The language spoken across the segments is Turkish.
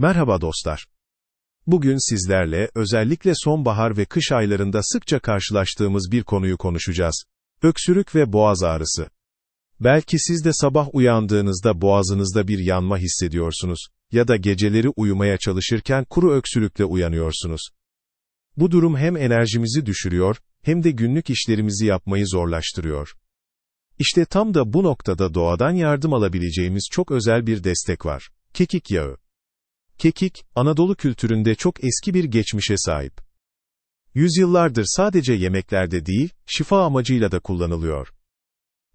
Merhaba dostlar. Bugün sizlerle özellikle sonbahar ve kış aylarında sıkça karşılaştığımız bir konuyu konuşacağız. Öksürük ve boğaz ağrısı. Belki siz de sabah uyandığınızda boğazınızda bir yanma hissediyorsunuz ya da geceleri uyumaya çalışırken kuru öksürükle uyanıyorsunuz. Bu durum hem enerjimizi düşürüyor, hem de günlük işlerimizi yapmayı zorlaştırıyor. İşte tam da bu noktada doğadan yardım alabileceğimiz çok özel bir destek var. Kekik yağı. Kekik, Anadolu kültüründe çok eski bir geçmişe sahip. Yüzyıllardır sadece yemeklerde değil, şifa amacıyla da kullanılıyor.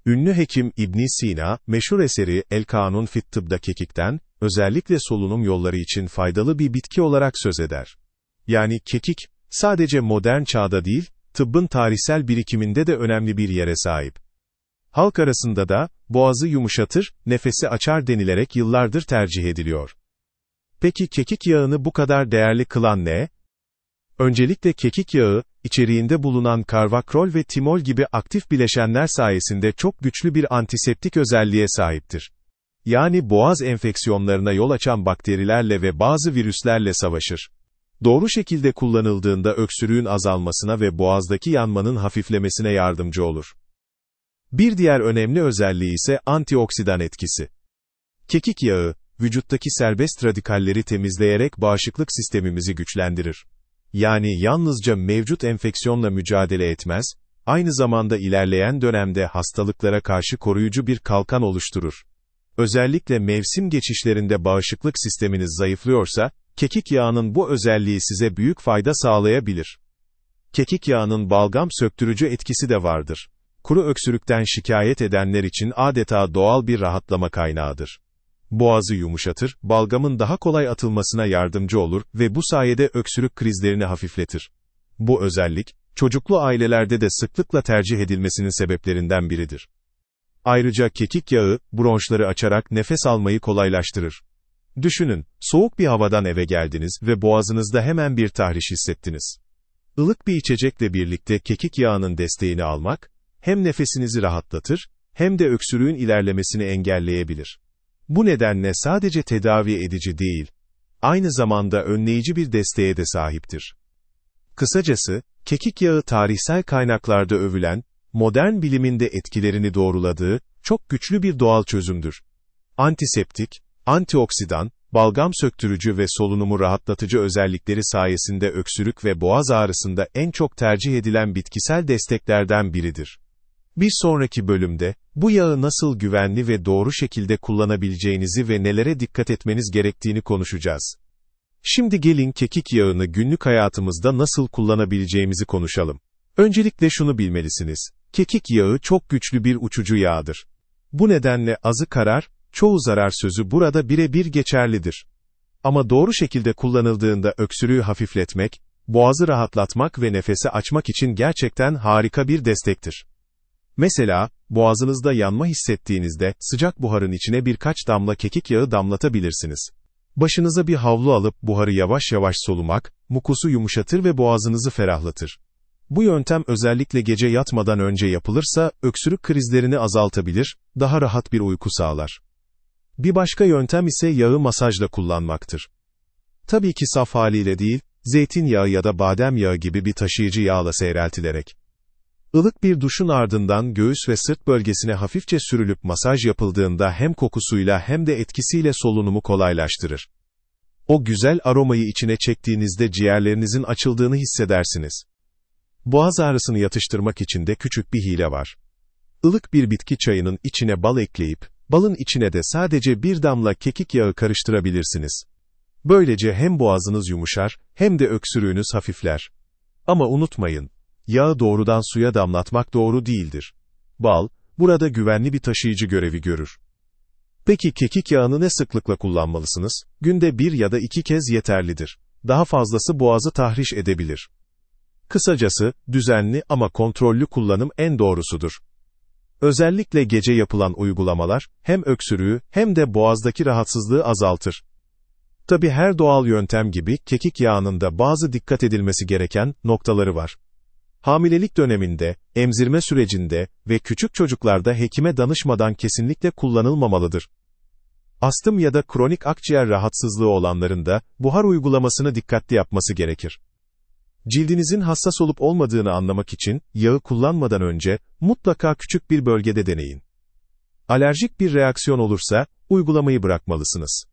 Ünlü hekim İbn Sina, meşhur eseri El-Kanun fit Tıbb'da kekikten, özellikle solunum yolları için faydalı bir bitki olarak söz eder. Yani kekik, sadece modern çağda değil, tıbbın tarihsel birikiminde de önemli bir yere sahip. Halk arasında da, boğazı yumuşatır, nefesi açar denilerek yıllardır tercih ediliyor. Peki kekik yağını bu kadar değerli kılan ne? Öncelikle kekik yağı, içeriğinde bulunan karvakrol ve timol gibi aktif bileşenler sayesinde çok güçlü bir antiseptik özelliğe sahiptir. Yani boğaz enfeksiyonlarına yol açan bakterilerle ve bazı virüslerle savaşır. Doğru şekilde kullanıldığında öksürüğün azalmasına ve boğazdaki yanmanın hafiflemesine yardımcı olur. Bir diğer önemli özelliği ise antioksidan etkisi. Kekik yağı, vücuttaki serbest radikalleri temizleyerek bağışıklık sistemimizi güçlendirir. Yani yalnızca mevcut enfeksiyonla mücadele etmez, aynı zamanda ilerleyen dönemde hastalıklara karşı koruyucu bir kalkan oluşturur. Özellikle mevsim geçişlerinde bağışıklık sisteminiz zayıflıyorsa, kekik yağının bu özelliği size büyük fayda sağlayabilir. Kekik yağının balgam söktürücü etkisi de vardır. Kuru öksürükten şikayet edenler için adeta doğal bir rahatlama kaynağıdır. Boğazı yumuşatır, balgamın daha kolay atılmasına yardımcı olur ve bu sayede öksürük krizlerini hafifletir. Bu özellik, çocuklu ailelerde de sıklıkla tercih edilmesinin sebeplerinden biridir. Ayrıca kekik yağı, bronşları açarak nefes almayı kolaylaştırır. Düşünün, soğuk bir havadan eve geldiniz ve boğazınızda hemen bir tahriş hissettiniz. Ilık bir içecekle birlikte kekik yağının desteğini almak, hem nefesinizi rahatlatır, hem de öksürüğün ilerlemesini engelleyebilir. Bu nedenle sadece tedavi edici değil, aynı zamanda önleyici bir desteğe de sahiptir. Kısacası, kekik yağı tarihsel kaynaklarda övülen, modern bilimin de etkilerini doğruladığı, çok güçlü bir doğal çözümdür. Antiseptik, antioksidan, balgam söktürücü ve solunumu rahatlatıcı özellikleri sayesinde öksürük ve boğaz ağrısında en çok tercih edilen bitkisel desteklerden biridir. Bir sonraki bölümde, bu yağı nasıl güvenli ve doğru şekilde kullanabileceğinizi ve nelere dikkat etmeniz gerektiğini konuşacağız. Şimdi gelin kekik yağını günlük hayatımızda nasıl kullanabileceğimizi konuşalım. Öncelikle şunu bilmelisiniz. Kekik yağı çok güçlü bir uçucu yağdır. Bu nedenle azı karar, çoğu zarar sözü burada birebir geçerlidir. Ama doğru şekilde kullanıldığında öksürüğü hafifletmek, boğazı rahatlatmak ve nefesi açmak için gerçekten harika bir destektir. Mesela, boğazınızda yanma hissettiğinizde, sıcak buharın içine birkaç damla kekik yağı damlatabilirsiniz. Başınıza bir havlu alıp buharı yavaş yavaş solumak, mukusu yumuşatır ve boğazınızı ferahlatır. Bu yöntem özellikle gece yatmadan önce yapılırsa, öksürük krizlerini azaltabilir, daha rahat bir uyku sağlar. Bir başka yöntem ise yağı masajla kullanmaktır. Tabii ki saf haliyle değil, zeytinyağı ya da badem yağı gibi bir taşıyıcı yağla seyreltilerek. Ilık bir duşun ardından göğüs ve sırt bölgesine hafifçe sürülüp masaj yapıldığında hem kokusuyla hem de etkisiyle solunumu kolaylaştırır. O güzel aromayı içine çektiğinizde ciğerlerinizin açıldığını hissedersiniz. Boğaz ağrısını yatıştırmak için de küçük bir hile var. Ilık bir bitki çayının içine bal ekleyip, balın içine de sadece bir damla kekik yağı karıştırabilirsiniz. Böylece hem boğazınız yumuşar, hem de öksürüğünüz hafifler. Ama unutmayın, yağı doğrudan suya damlatmak doğru değildir. Bal, burada güvenli bir taşıyıcı görevi görür. Peki kekik yağını ne sıklıkla kullanmalısınız? Günde 1 ya da 2 kez yeterlidir. Daha fazlası boğazı tahriş edebilir. Kısacası, düzenli ama kontrollü kullanım en doğrusudur. Özellikle gece yapılan uygulamalar, hem öksürüğü hem de boğazdaki rahatsızlığı azaltır. Tabii her doğal yöntem gibi, kekik yağının da bazı dikkat edilmesi gereken noktaları var. Hamilelik döneminde, emzirme sürecinde ve küçük çocuklarda hekime danışmadan kesinlikle kullanılmamalıdır. Astım ya da kronik akciğer rahatsızlığı olanların da buhar uygulamasını dikkatli yapması gerekir. Cildinizin hassas olup olmadığını anlamak için yağı kullanmadan önce mutlaka küçük bir bölgede deneyin. Alerjik bir reaksiyon olursa uygulamayı bırakmalısınız.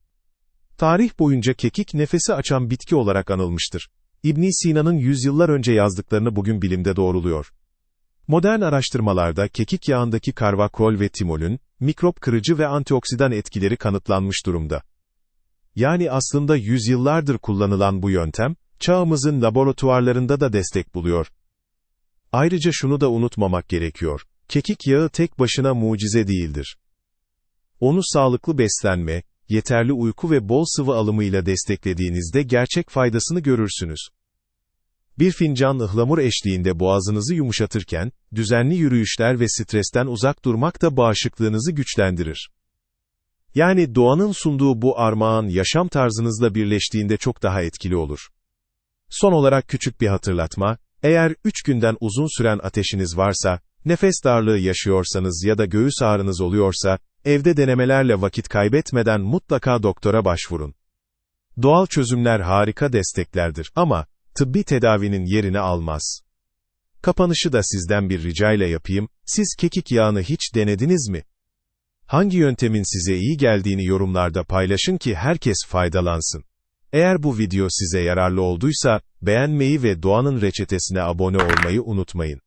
Tarih boyunca kekik nefesi açan bitki olarak anılmıştır. İbn Sina'nın yüzyıllar önce yazdıklarını bugün bilimde doğruluyor. Modern araştırmalarda kekik yağındaki karvakol ve timolün, mikrop kırıcı ve antioksidan etkileri kanıtlanmış durumda. Yani aslında yüzyıllardır kullanılan bu yöntem, çağımızın laboratuvarlarında da destek buluyor. Ayrıca şunu da unutmamak gerekiyor. Kekik yağı tek başına mucize değildir. Onu sağlıklı beslenme, yeterli uyku ve bol sıvı alımıyla desteklediğinizde gerçek faydasını görürsünüz. Bir fincan ıhlamur eşliğinde boğazınızı yumuşatırken, düzenli yürüyüşler ve stresten uzak durmak da bağışıklığınızı güçlendirir. Yani doğanın sunduğu bu armağan yaşam tarzınızla birleştiğinde çok daha etkili olur. Son olarak küçük bir hatırlatma, eğer 3 günden uzun süren ateşiniz varsa, nefes darlığı yaşıyorsanız ya da göğüs ağrınız oluyorsa, evde denemelerle vakit kaybetmeden mutlaka doktora başvurun. Doğal çözümler harika desteklerdir ama, tıbbi tedavinin yerini almaz. Kapanışı da sizden bir ricayla yapayım, siz kekik yağını hiç denediniz mi? Hangi yöntemin size iyi geldiğini yorumlarda paylaşın ki herkes faydalansın. Eğer bu video size yararlı olduysa, beğenmeyi ve Doğanın Reçetesi'ne abone olmayı unutmayın.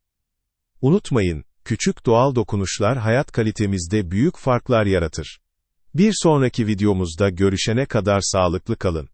Unutmayın, küçük doğal dokunuşlar hayat kalitemizde büyük farklar yaratır. Bir sonraki videomuzda görüşene kadar sağlıklı kalın.